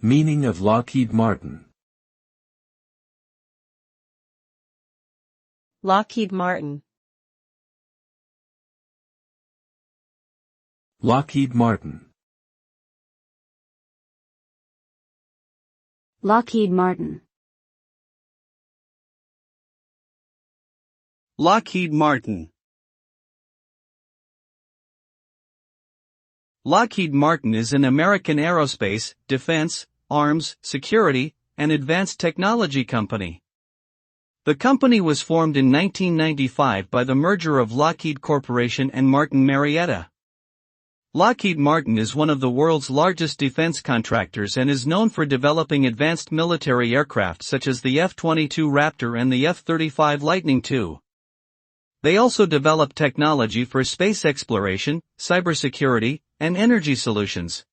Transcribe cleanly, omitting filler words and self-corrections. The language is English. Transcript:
Meaning of Lockheed Martin. Lockheed Martin. Lockheed Martin. Lockheed Martin. Lockheed Martin. Lockheed Martin is an American aerospace, defense, arms, security, and advanced technology company. The company was formed in 1995 by the merger of Lockheed Corporation and Martin Marietta. Lockheed Martin is one of the world's largest defense contractors and is known for developing advanced military aircraft such as the F-22 Raptor and the F-35 Lightning II. They also develop technology for space exploration, cybersecurity, and energy solutions.